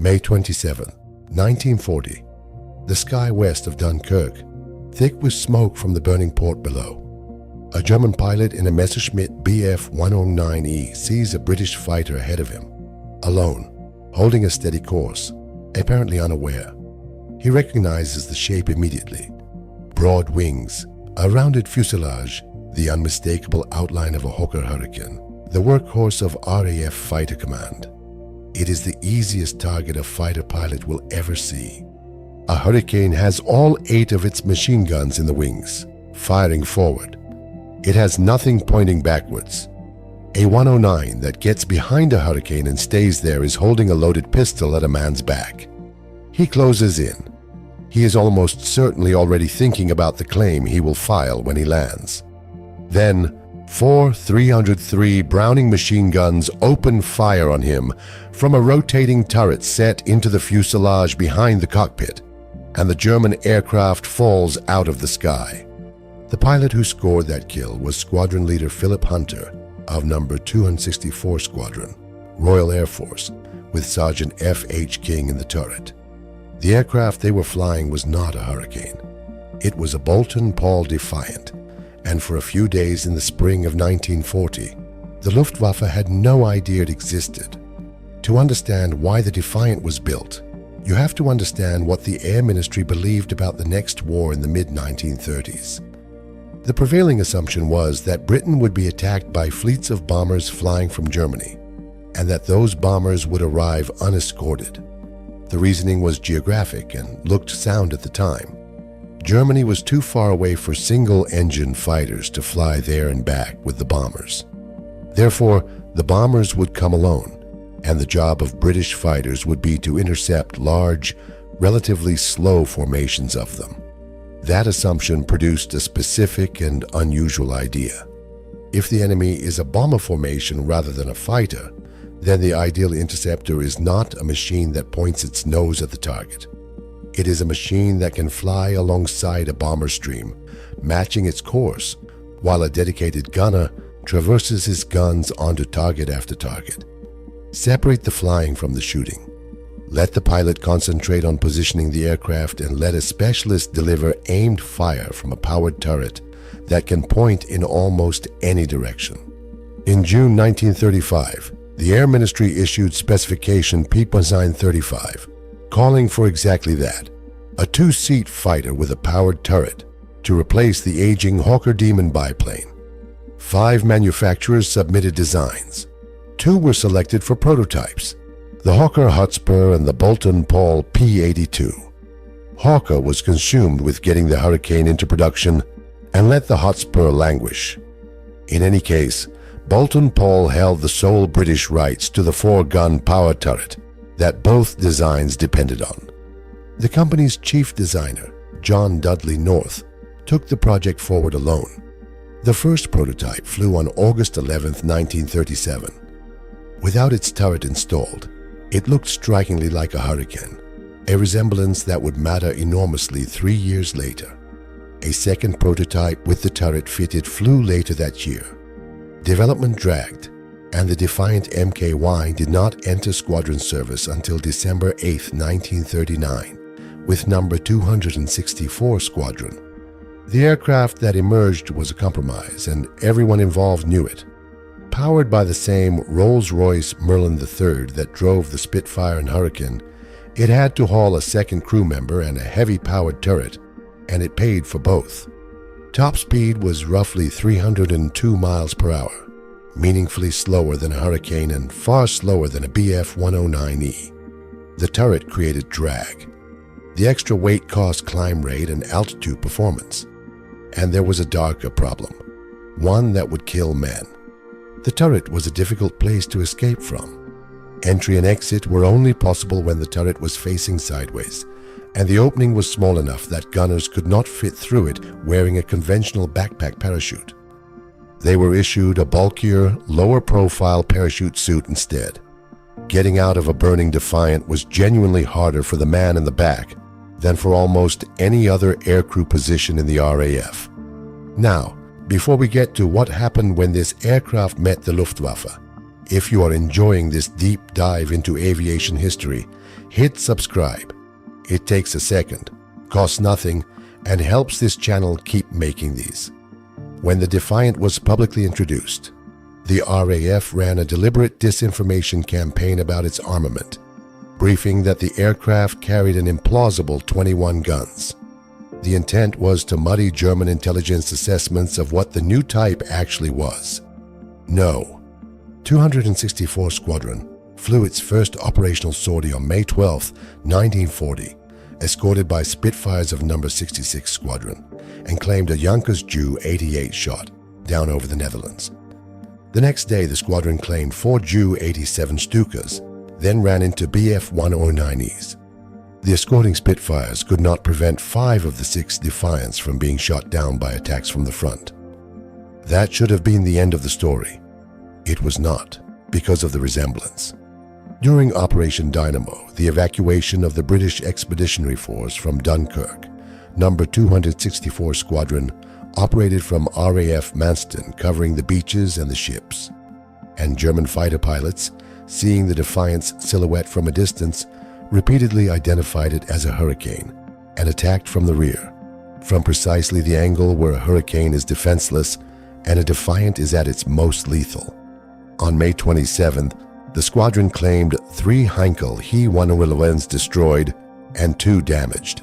May 27, 1940. The sky west of Dunkirk, thick with smoke from the burning port below. A German pilot in a Messerschmitt Bf 109E sees a British fighter ahead of him, alone, holding a steady course, apparently unaware. He recognizes the shape immediately. Broad wings, a rounded fuselage, the unmistakable outline of a Hawker Hurricane, the workhorse of RAF Fighter Command. It is the easiest target a fighter pilot will ever see. A Hurricane has all 8 of its machine guns in the wings, firing forward. It has nothing pointing backwards. A 109 that gets behind a Hurricane and stays there is holding a loaded pistol at a man's back. He closes in. He is almost certainly already thinking about the claim he will file when he lands. Then, 4 303 Browning machine guns open fire on him from a rotating turret set into the fuselage behind the cockpit, and the German aircraft falls out of the sky. The pilot who scored that kill was Squadron Leader Philip Hunter of No. 264 Squadron, Royal Air Force, with Sergeant F.H. King in the turret. The aircraft they were flying was not a Hurricane. It was a Boulton Paul Defiant, and for a few days in the spring of 1940, the Luftwaffe had no idea it existed. To understand why the Defiant was built, you have to understand what the Air Ministry believed about the next war in the mid-1930s. The prevailing assumption was that Britain would be attacked by fleets of bombers flying from Germany, and that those bombers would arrive unescorted. The reasoning was geographic and looked sound at the time. Germany was too far away for single-engine fighters to fly there and back with the bombers. Therefore, the bombers would come alone, and the job of British fighters would be to intercept large, relatively slow formations of them. That assumption produced a specific and unusual idea. If the enemy is a bomber formation rather than a fighter, then the ideal interceptor is not a machine that points its nose at the target. It is a machine that can fly alongside a bomber stream, matching its course, while a dedicated gunner traverses his guns onto target after target. Separate the flying from the shooting. Let the pilot concentrate on positioning the aircraft and let a specialist deliver aimed fire from a powered turret that can point in almost any direction. In June 1935, the Air Ministry issued specification P.35, calling for exactly that, a 2-seat fighter with a powered turret to replace the aging Hawker Demon biplane. 5 manufacturers submitted designs. 2 were selected for prototypes, the Hawker Hotspur and the Boulton Paul P-82. Hawker was consumed with getting the Hurricane into production and let the Hotspur languish. In any case, Boulton Paul held the sole British rights to the 4-gun power turret that both designs depended on. The company's chief designer, John Dudley North, took the project forward alone. The first prototype flew on August 11, 1937. Without its turret installed, it looked strikingly like a Hurricane, a resemblance that would matter enormously 3 years later. A second prototype with the turret fitted flew later that year. Development dragged, and the Defiant Mky did not enter squadron service until December 8, 1939, with No. 264 Squadron. The aircraft that emerged was a compromise, and everyone involved knew it. Powered by the same Rolls-Royce Merlin III that drove the Spitfire and Hurricane, it had to haul a second crew member and a heavy-powered turret, and it paid for both. Top speed was roughly 302 miles per hour, meaningfully slower than a Hurricane and far slower than a Bf 109E. The turret created drag. The extra weight cost climb rate and altitude performance. And there was a darker problem, one that would kill men. The turret was a difficult place to escape from. Entry and exit were only possible when the turret was facing sideways, and the opening was small enough that gunners could not fit through it wearing a conventional backpack parachute. They were issued a bulkier, lower-profile parachute suit instead. Getting out of a burning Defiant was genuinely harder for the man in the back than for almost any other aircrew position in the RAF. Now, before we get to what happened when this aircraft met the Luftwaffe, if you are enjoying this deep dive into aviation history, hit subscribe. It takes a second, costs nothing, and helps this channel keep making these. When the Defiant was publicly introduced, the RAF ran a deliberate disinformation campaign about its armament, briefing that the aircraft carried an implausible 21 guns. The intent was to muddy German intelligence assessments of what the new type actually was. No. 264 Squadron flew its first operational sortie on May 12, 1940, escorted by Spitfires of No. 66 Squadron, and claimed a Junkers Ju 88 shot down over the Netherlands. The next day, the squadron claimed 4 Ju 87 Stukas, then ran into Bf 109Es. The escorting Spitfires could not prevent 5 of the 6 Defiants from being shot down by attacks from the front. That should have been the end of the story. It was not, because of the resemblance. During Operation Dynamo, the evacuation of the British Expeditionary Force from Dunkirk, No. 264 Squadron operated from RAF Manston, covering the beaches and the ships. And German fighter pilots, seeing the Defiant's silhouette from a distance, repeatedly identified it as a Hurricane and attacked from the rear, from precisely the angle where a Hurricane is defenseless and a Defiant is at its most lethal. On May 27th, the squadron claimed 3 Heinkel He-111s destroyed and 2 damaged.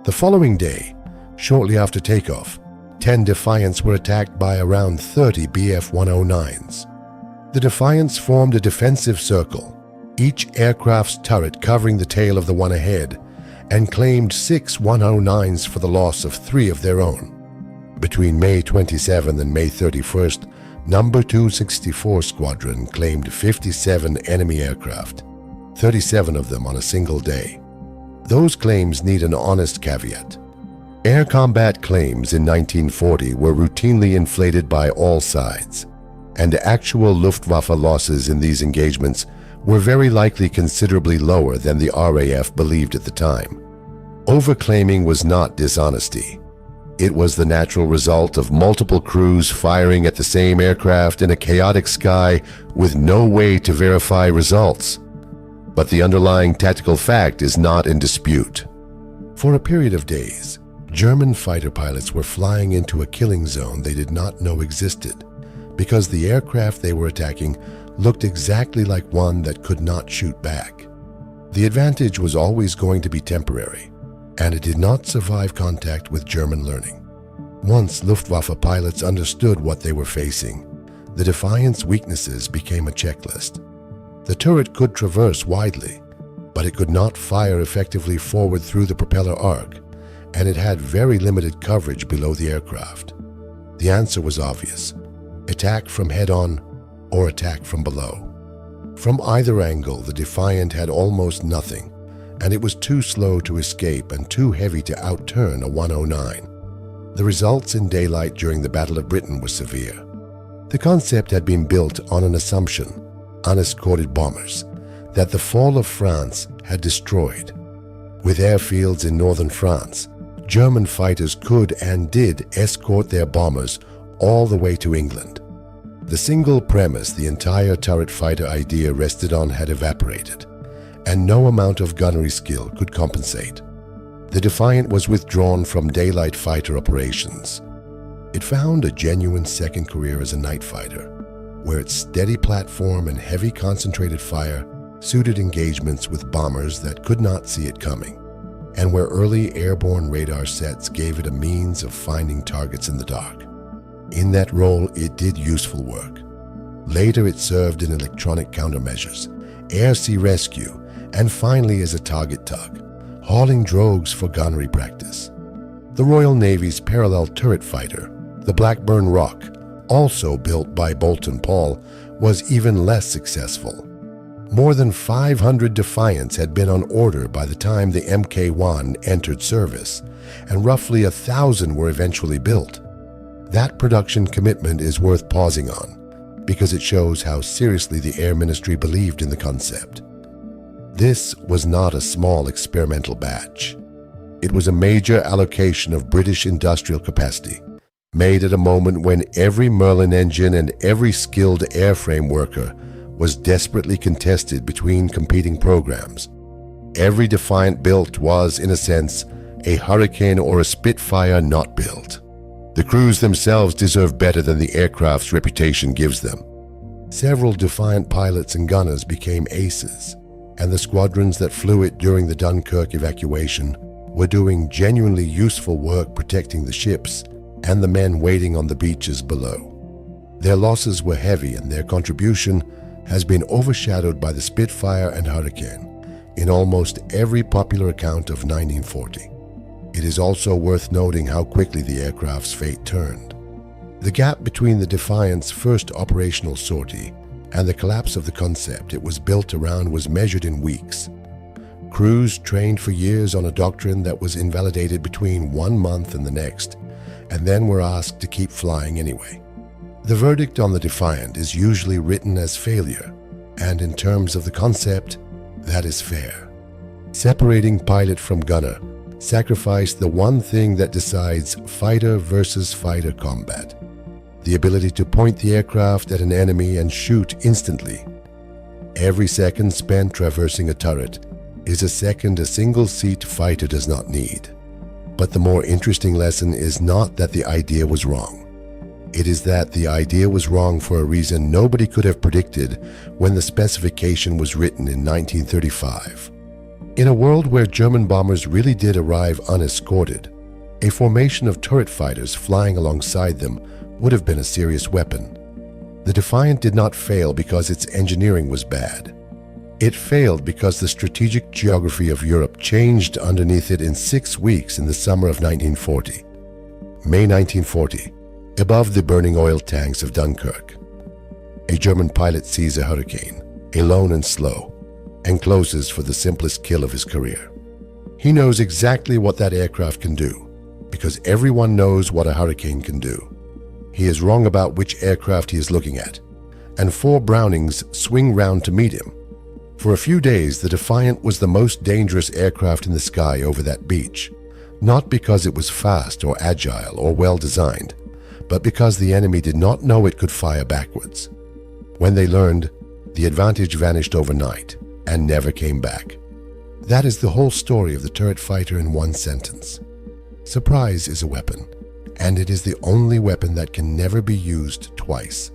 The following day, shortly after takeoff, 10 Defiants were attacked by around 30 Bf 109s. The Defiants formed a defensive circle, each aircraft's turret covering the tail of the one ahead, and claimed 6 109s for the loss of 3 of their own. Between May 27 and May 31st, No. 264 Squadron claimed 57 enemy aircraft, 37 of them on a single day. Those claims need an honest caveat. Air combat claims in 1940 were routinely inflated by all sides, and actual Luftwaffe losses in these engagements were very likely considerably lower than the RAF believed at the time. Overclaiming was not dishonesty. It was the natural result of multiple crews firing at the same aircraft in a chaotic sky with no way to verify results. But the underlying tactical fact is not in dispute. For a period of days, German fighter pilots were flying into a killing zone they did not know existed, because the aircraft they were attacking looked exactly like one that could not shoot back. The advantage was always going to be temporary, and it did not survive contact with German learning. Once Luftwaffe pilots understood what they were facing, the Defiant's weaknesses became a checklist. The turret could traverse widely, but it could not fire effectively forward through the propeller arc, and it had very limited coverage below the aircraft. The answer was obvious: attack from head-on or attack from below. From either angle, the Defiant had almost nothing, and it was too slow to escape and too heavy to outturn a 109. The results in daylight during the Battle of Britain were severe. The concept had been built on an assumption, unescorted bombers, that the fall of France had destroyed. With airfields in northern France, German fighters could and did escort their bombers all the way to England. The single premise the entire turret fighter idea rested on had evaporated, and no amount of gunnery skill could compensate. The Defiant was withdrawn from daylight fighter operations. It found a genuine second career as a night fighter, where its steady platform and heavy concentrated fire suited engagements with bombers that could not see it coming, and where early airborne radar sets gave it a means of finding targets in the dark. In that role, it did useful work. Later, it served in electronic countermeasures, air-sea rescue, and finally as a target tug, hauling drogues for gunnery practice. The Royal Navy's parallel turret fighter, the Blackburn Rock, also built by Boulton Paul, was even less successful. More than 500 Defiants had been on order by the time the Mk1 entered service, and roughly 1,000 were eventually built. That production commitment is worth pausing on, because it shows how seriously the Air Ministry believed in the concept. This was not a small experimental batch. It was a major allocation of British industrial capacity, made at a moment when every Merlin engine and every skilled airframe worker was desperately contested between competing programs. Every Defiant built was, in a sense, a Hurricane or a Spitfire not built. The crews themselves deserve better than the aircraft's reputation gives them. Several Defiant pilots and gunners became aces, and the squadrons that flew it during the Dunkirk evacuation were doing genuinely useful work protecting the ships and the men waiting on the beaches below. Their losses were heavy, and their contribution has been overshadowed by the Spitfire and Hurricane in almost every popular account of 1940. It is also worth noting how quickly the aircraft's fate turned. The gap between the Defiant's first operational sortie and the collapse of the concept it was built around was measured in weeks. Crews trained for years on a doctrine that was invalidated between 1 month and the next, and then were asked to keep flying anyway. The verdict on the Defiant is usually written as failure, and in terms of the concept, that is fair. Separating pilot from gunner sacrificed the one thing that decides fighter versus fighter combat: the ability to point the aircraft at an enemy and shoot instantly. Every second spent traversing a turret is a second a single-seat fighter does not need. But the more interesting lesson is not that the idea was wrong. It is that the idea was wrong for a reason nobody could have predicted when the specification was written in 1935. In a world where German bombers really did arrive unescorted, a formation of turret fighters flying alongside them would have been a serious weapon. The Defiant did not fail because its engineering was bad. It failed because the strategic geography of Europe changed underneath it in 6 weeks in the summer of 1940. May 1940, above the burning oil tanks of Dunkirk, a German pilot sees a Hurricane, alone and slow, and closes for the simplest kill of his career. He knows exactly what that aircraft can do, because everyone knows what a Hurricane can do. He is wrong about which aircraft he is looking at, and 4 Brownings swing round to meet him. For a few days, the Defiant was the most dangerous aircraft in the sky over that beach, not because it was fast or agile or well designed, but because the enemy did not know it could fire backwards. When they learned, the advantage vanished overnight and never came back. That is the whole story of the turret fighter in one sentence. Surprise is a weapon, and it is the only weapon that can never be used twice.